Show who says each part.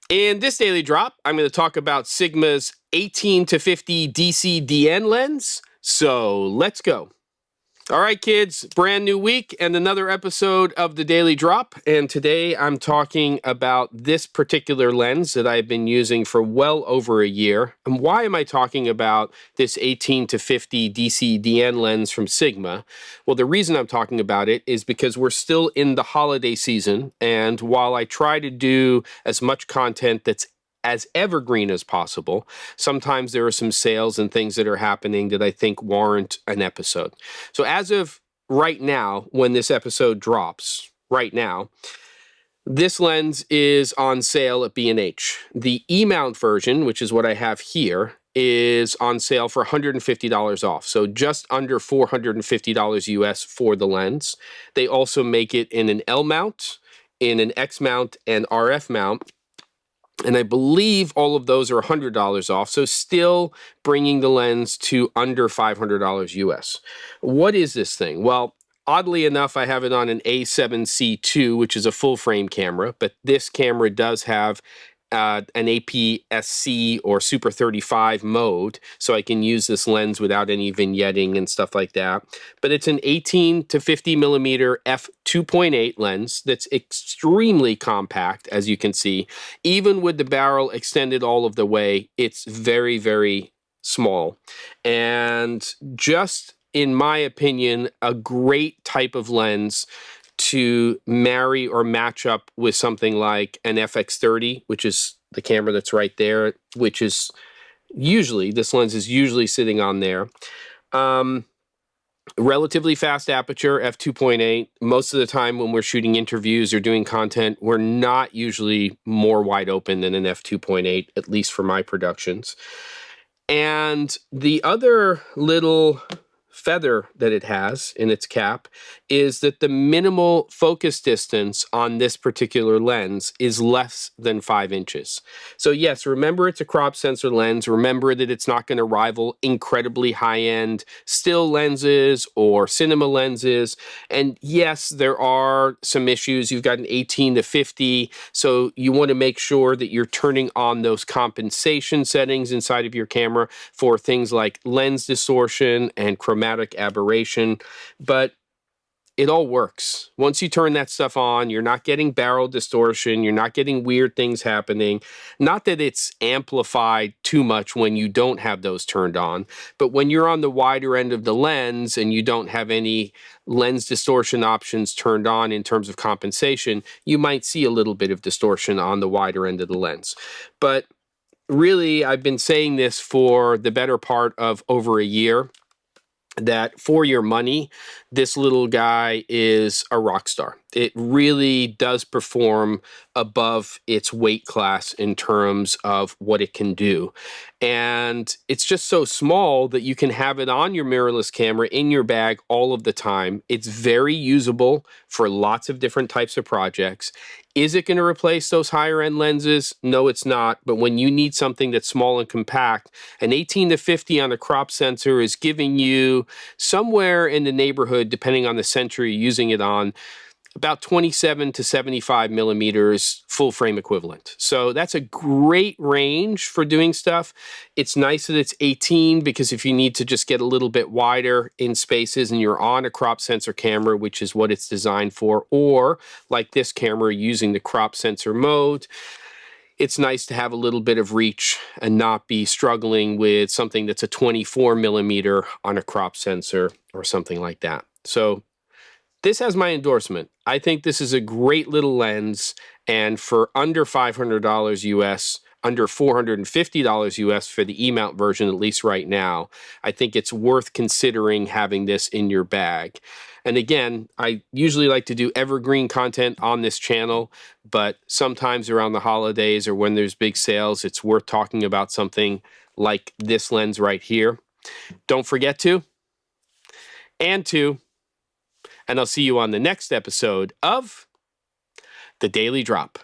Speaker 1: In this daily drop, I'm going to talk about Sigma's 18-50 DC-DN lens. So let's go. All right, kids, brand new week and another episode of the Daily Drop. And today I'm talking about this particular lens that I've been using for well over a year. And why am I talking about this 18-50 DC-DN lens from Sigma? Well, the reason I'm talking about it is because we're still in the holiday season. And while I try to do as much content that's as evergreen as possible, sometimes there are some sales and things that are happening that I think warrant an episode. So as of right now, when this episode drops, right now, this lens is on sale at B&H. The E-mount version, which is what I have here, is on sale for $150 off. So just under $450 US for the lens. They also make it in an L mount, in an X mount, and RF mount. And I believe all of those are $100 off, so still bringing the lens to under $500 US. What is this thing? Well, oddly enough, I have it on an A7C II, which is a full-frame camera, but this camera does have an APS-C or Super 35 mode, so I can use this lens without any vignetting and stuff like that. But it's an 18-50 millimeter f2.8 lens that's extremely compact, as you can see. Even with the barrel extended all of the way, it's very, very small. And just, in my opinion, a great type of lens to marry or match up with something like an FX30, which is the camera that's right there, which is usually, this lens is usually sitting on there. Relatively fast aperture, f2.8. Most of the time when we're shooting interviews or doing content, we're not usually more wide open than an f2.8, at least for my productions. And the other little feather that it has in its cap is that the minimal focus distance on this particular lens is less than 5 inches. So yes, remember it's a crop sensor lens. Remember that it's not going to rival incredibly high-end still lenses or cinema lenses. And yes, there are some issues. You've got an 18-50, so you want to make sure that you're turning on those compensation settings inside of your camera for things like lens distortion and chromatic aberration, but it all works. Once you turn that stuff on, you're not getting barrel distortion, you're not getting weird things happening. Not that it's amplified too much when you don't have those turned on, but when you're on the wider end of the lens and you don't have any lens distortion options turned on in terms of compensation, you might see a little bit of distortion on the wider end of the lens. But really, I've been saying this for the better part of over a year, that for your money, this little guy is a rock star. It really does perform above its weight class in terms of what it can do. And it's just so small that you can have it on your mirrorless camera in your bag all of the time. It's very usable for lots of different types of projects. Is it going to replace those higher end lenses? No, it's not. But when you need something that's small and compact, an 18-50 on a crop sensor is giving you somewhere in the neighborhood, depending on the sensor you're using it on, about 27 to 75 millimeters full frame equivalent. So that's a great range for doing stuff. It's nice that it's 18 because if you need to just get a little bit wider in spaces and you're on a crop sensor camera, which is what it's designed for, or like this camera using the crop sensor mode, it's nice to have a little bit of reach and not be struggling with something that's a 24 millimeter on a crop sensor or something like that. So this has my endorsement. I think this is a great little lens, and for under $500 US, under $450 US for the E-mount version, at least right now, I think it's worth considering having this in your bag. And again, I usually like to do evergreen content on this channel, but sometimes around the holidays or when there's big sales, it's worth talking about something like this lens right here. Don't forget to, and I'll see you on the next episode of The Daily Drop.